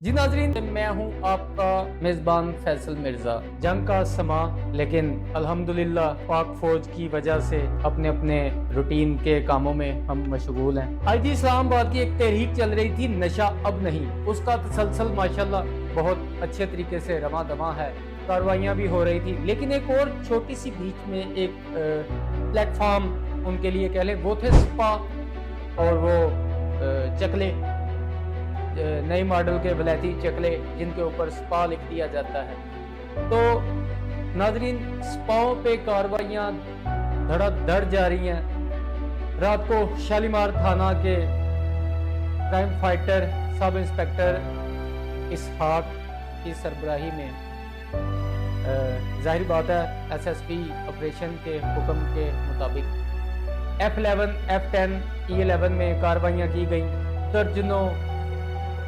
जी नाजरीन, मैं हूं आपका मेज़बान फैसल मिर्ज़ा। जंग का समा, लेकिन अल्हम्दुलिल्लाह पाक फौज की वजह से अपने अपने रूटीन के कामों में हम मशगूल हैं। आईजी इस्लामाबाद की एक तहरीक चल रही थी, नशा अब नहीं। उसका तसलसल माशाल्लाह बहुत अच्छे तरीके से रवा दवा है, कार्रवाइयाँ भी हो रही थी। लेकिन एक और छोटी सी बीच में एक प्लेटफॉर्म उनके लिए कह लें, वो थे स्पा और वो चकले, नई मॉडल के वलैती चकले जिनके ऊपर स्पा लिख दिया जाता है। तो नाजरीन, स्पाओं पे कार्रवाइयाँ धड़ाधड़ जारी हैं। रात को शालीमार थाना के क्राइम फाइटर सब इंस्पेक्टर इसहाक की सरबराही में जाहिर बात है एसएसपी ऑपरेशन के हुक्म के मुताबिक F11, F10, E11 में कार्रवाइयाँ की गई। दर्जनों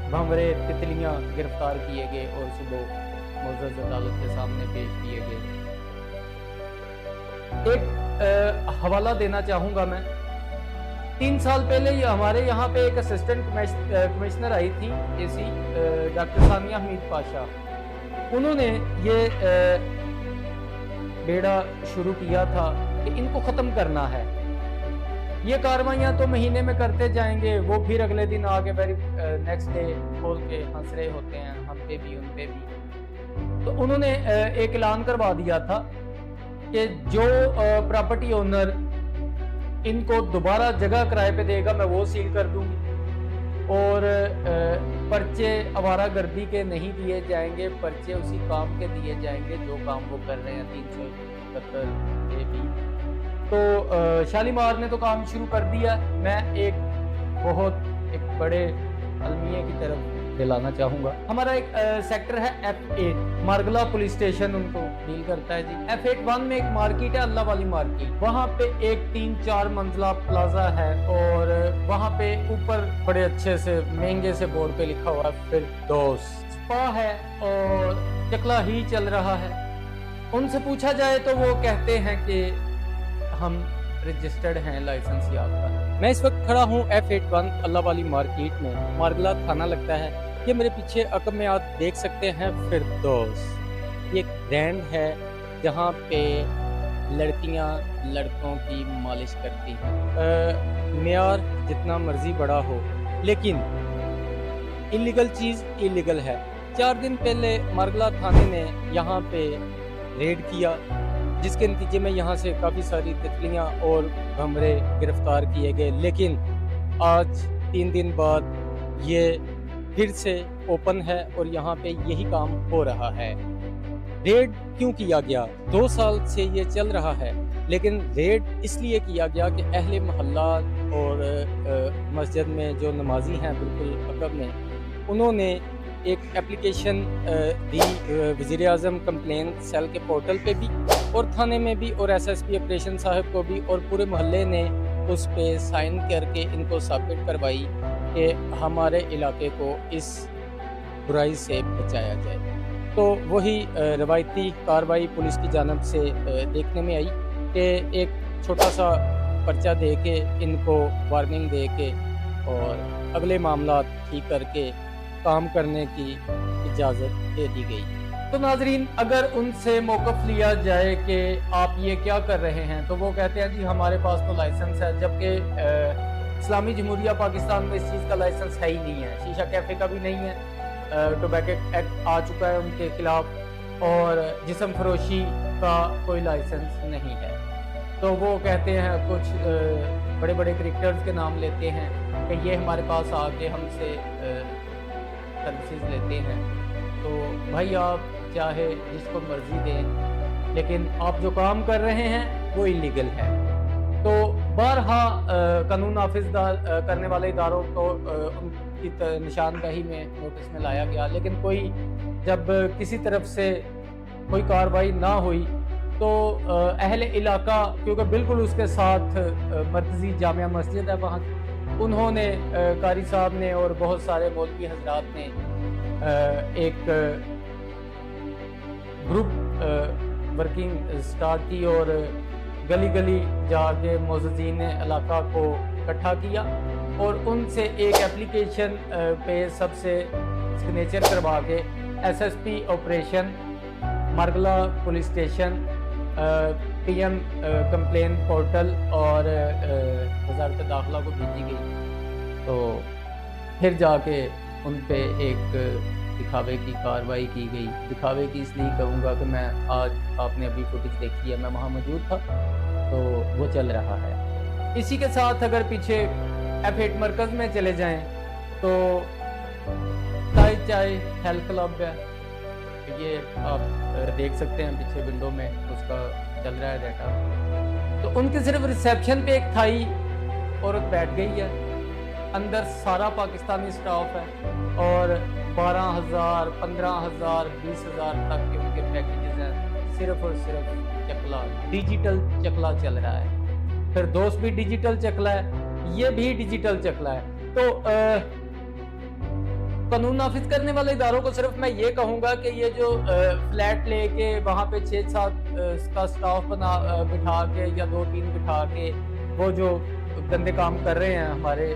भंवरे तितलियां गिरफ्तार किए गए और सुबह मुअज़्ज़ज़ अदालत के सामने पेश किए गए। एक हवाला देना चाहूँगा मैं। 3 साल पहले हमारे यहाँ पे एक असिस्टेंट कमिश्नर आई थी, एसी डॉक्टर सानिया हमीद पाशा। उन्होंने ये बेड़ा शुरू किया था कि इनको ख़त्म करना है। ये कार्रवाइयाँ तो महीने में करते जाएंगे, वो फिर अगले दिन आगे वेरी नेक्स्ट डे खोल के हंस रहे होते हैं, हम पे भी उन पे भी। तो उन्होंने एक ऐलान करवा दिया था कि जो प्रॉपर्टी ओनर इनको दोबारा जगह किराए पे देगा, मैं वो सील कर दूंगी। और पर्चे आवारागर्दी के नहीं दिए जाएंगे, पर्चे उसी काम के दिए जाएंगे जो काम वो कर रहे हैं। 377 ए भी। तो शालीमार ने तो काम शुरू कर दिया। मैं एक बड़े अलमिया की तरफ दिलाना चाहूँगा। हमारा एक सेक्टर है F8, मारगला पुलिस स्टेशन उनको डील करता है जी। F81 में एक मार्केट है, अल्लाह वाली मार्केट। वहाँ पे एक 3-4 मंजिला प्लाजा है और वहाँ पे ऊपर बड़े अच्छे से महंगे से बोर्ड पे लिखा हुआ है फिरदौस स्पा है और चकला ही चल रहा है। उनसे पूछा जाए तो वो कहते हैं कि हम रजिस्टर्ड हैं, लाइसेंस याफ्ता। मैं इस वक्त खड़ा हूँ F81 अल्लाह वाली मार्केट में, मारगला थाना लगता है। ये मेरे पीछे अकब में आप देख सकते हैं फिरदौस। ये एक ब्रांड है जहाँ पे लड़कियाँ लड़कों की मालिश करती हैं। मेयार जितना मर्जी बड़ा हो, लेकिन इलीगल चीज़ इलीगल है। 4 दिन पहले मारगला थाने ने यहाँ पे रेड किया, जिसके नतीजे में यहाँ से काफ़ी सारी तितलियाँ और भंवरे गिरफ्तार किए गए। लेकिन आज 3 दिन बाद ये फिर से ओपन है और यहाँ पे यही काम हो रहा है। रेड क्यों किया गया? 2 साल से ये चल रहा है, लेकिन रेड इसलिए किया गया कि अहले मोहल्ला और मस्जिद में जो नमाजी हैं बिल्कुल अकब में, उन्होंने एक एप्लीकेशन दी वज़ीर आज़म कंप्लेन सेल के पोर्टल पे भी और थाने में भी और एसएसपी ऑपरेशन साहब को भी, और पूरे मोहल्ले ने उस पे साइन करके इनको साबित करवाई कि हमारे इलाके को इस बुराई से बचाया जाए। तो वही रवायती कार्रवाई पुलिस की जानिब से देखने में आई कि एक छोटा सा पर्चा दे के इनको वार्निंग दे के और अगले मामला ठीक करके काम करने की इजाज़त दे दी गई। तो नाजरीन, अगर उनसे मौक़िफ़ लिया जाए कि आप ये क्या कर रहे हैं, तो वो कहते हैं जी हमारे पास तो लाइसेंस है, जबकि इस्लामी जमहूरिया पाकिस्तान में इस चीज़ का लाइसेंस है ही नहीं है। शीशा कैफ़े का भी नहीं है। टोबैको एक्ट आ चुका है उनके खिलाफ और जिस्म फरोशी का कोई लाइसेंस नहीं है। तो वो कहते हैं, कुछ बड़े बड़े क्रिकेटर्स के नाम लेते हैं कि ये हमारे पास आके हमसे सर्विसेज लेते हैं। तो भाई आप चाहे जिसको मर्जी दें, लेकिन आप जो काम कर रहे हैं वो इलीगल है। तो बारहा कानून नाफिज करने वाले इदारों को उनकी निशानदही में नोटिस में लाया गया, लेकिन कोई जब किसी तरफ से कोई कार्रवाई ना हुई तो अहले इलाका, क्योंकि बिल्कुल उसके साथ मरकज़ी जामिया मस्जिद है वहाँ, उन्होंने कारी साहब ने और बहुत सारे मौलवी हजरात ने एक ग्रुप वर्किंग स्टार्ट की और गली गली जाके मुअज़्ज़िज़ीन इलाका को इकट्ठा किया और उनसे एक एप्लीकेशन पे सबसे सिग्नेचर करवा के SSP operation, Margalla police station, PM complain portal और वजारत दाखिला को भेजी गई। तो फिर जाके उन पे एक दिखावे की कार्रवाई की गई। दिखावे की इसलिए कहूँगा कि मैं आज आपने अभी फुटेज देखी है, मैं वहाँ मौजूद था, तो वो चल रहा है। इसी के साथ अगर पीछे F8 मरकज़ में चले जाएं तो चाय चाय हेल्थ क्लब है, ये आप देख सकते हैं पीछे विंडो में उसका चल रहा है डाटा। तो उनके सिर्फ रिसेप्शन पे एक थाई औरत बैठ गई है, अंदर सारा पाकिस्तानी स्टाफ है और 12,000, 15,000, 20,000 तक के उनके पैकेजेस हैं। सिर्फ और सिर्फ चकला, डिजिटल चकला चल रहा है। फिर दोस्त भी डिजिटल चकला है, ये भी डिजिटल चकला है। तो कानून नाफिज करने वाले इदारों को सिर्फ मैं ये कहूँगा कि ये जो फ्लैट लेके वहाँ पे 6-7 का स्टाफ बिठा के या 2-3 बिठा के वो जो गंदे काम कर रहे हैं हमारे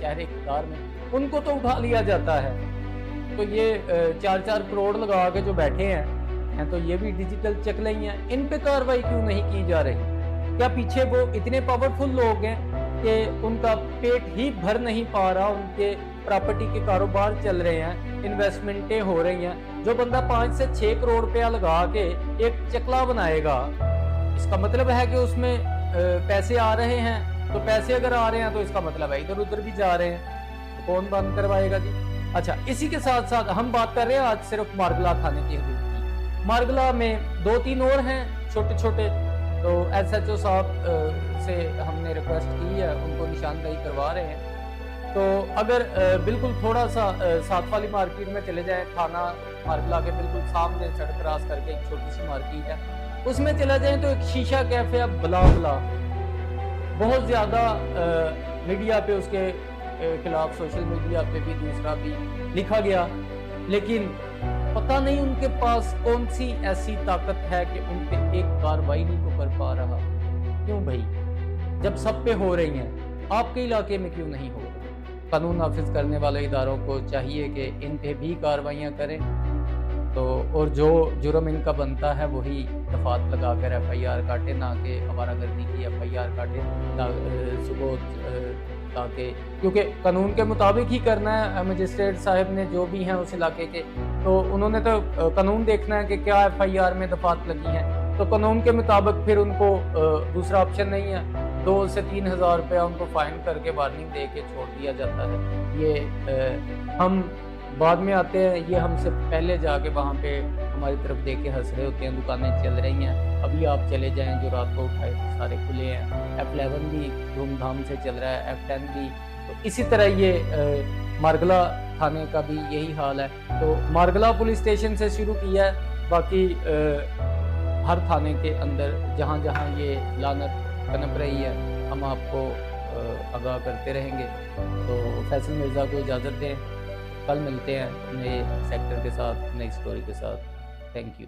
शहरी इक़्तिदार में, उनको तो उठा लिया जाता है। तो ये 4-4 करोड़ लगा के जो बैठे हैं तो ये भी डिजिटल चकले ही हैं। इन पे कार्रवाई क्यों नहीं की जा रही? क्या पीछे वो इतने पावरफुल लोग हैं कि उनका पेट ही भर नहीं पा रहा, उनके प्रॉपर्टी के कारोबार चल रहे हैं, इन्वेस्टमेंटें हो रही हैं। जो बंदा 5 से 6 करोड़ रुपया लगा के एक चकला बनाएगा, इसका मतलब है कि उसमें पैसे आ रहे हैं। तो पैसे अगर आ रहे हैं तो इसका मतलब है इधर उधर भी जा रहे हैं, तो कौन बंद करवाएगा जी? अच्छा, इसी के साथ साथ हम बात कर रहे हैं आज सिर्फ मारगला थाने की हदूद की। मारगला में 2-3 और हैं छोटे छोटे, तो SHO साहब से हमने रिक्वेस्ट की है, उनको निशानदेही करवा रहे हैं। तो अगर बिल्कुल थोड़ा सा साथ वाली मार्केट में चले जाएं, थाना मारगला के बिल्कुल सामने सड़क क्रॉस करके एक छोटी सी मार्केट है, उसमें चला जाएं तो एक शीशा कैफे बला बला बहुत ज़्यादा मीडिया पे उसके खिलाफ, सोशल मीडिया पे भी दूसरा भी लिखा गया, लेकिन पता नहीं उनके पास कौन सी ऐसी ताकत है कि उन पे एक कार्रवाई नहीं को कर पा रहा। क्यों भाई, जब सब पे हो रही हैं, आपके इलाके में क्यों नहीं हो रही? कानून नाफिज करने वाले इदारों को चाहिए कि इन पे भी कार्रवाइयाँ करें। तो और जो जुर्म इनका बनता है वही दफात लगा कर FIR काटे, ना कि आवारागर्दी की FIR काटे सुबह, ताकि क्योंकि कानून के मुताबिक ही करना है। मजिस्ट्रेट साहब ने जो भी हैं उस इलाके के, तो उन्होंने तो कानून देखना है कि क्या FIR में दफात लगी है, तो कानून के मुताबिक फिर उनको दूसरा ऑप्शन नहीं है, 2 से 3 हज़ार रुपया उनको फाइन करके वार्निंग दे के छोड़ दिया जाता है। ये हम बाद में आते हैं, ये हमसे पहले जाके वहाँ पे हमारी तरफ देख के हंस रहे होते हैं, दुकानें चल रही हैं। अभी आप चले जाएं जो रात को उठाए सारे खुले हैं, F11 भी धूमधाम से चल रहा है, F10 भी। तो इसी तरह ये मारगला थाने का भी यही हाल है। तो मारगला पुलिस स्टेशन से शुरू किया है, बाकी हर थाने के अंदर जहाँ जहाँ ये लानत पनप रही है हम आपको आगाह करते रहेंगे। तो फैसल मिर्ज़ा को इजाज़त दें, कल मिलते हैं नए सेक्टर के साथ, नई स्टोरी के साथ। Thank you.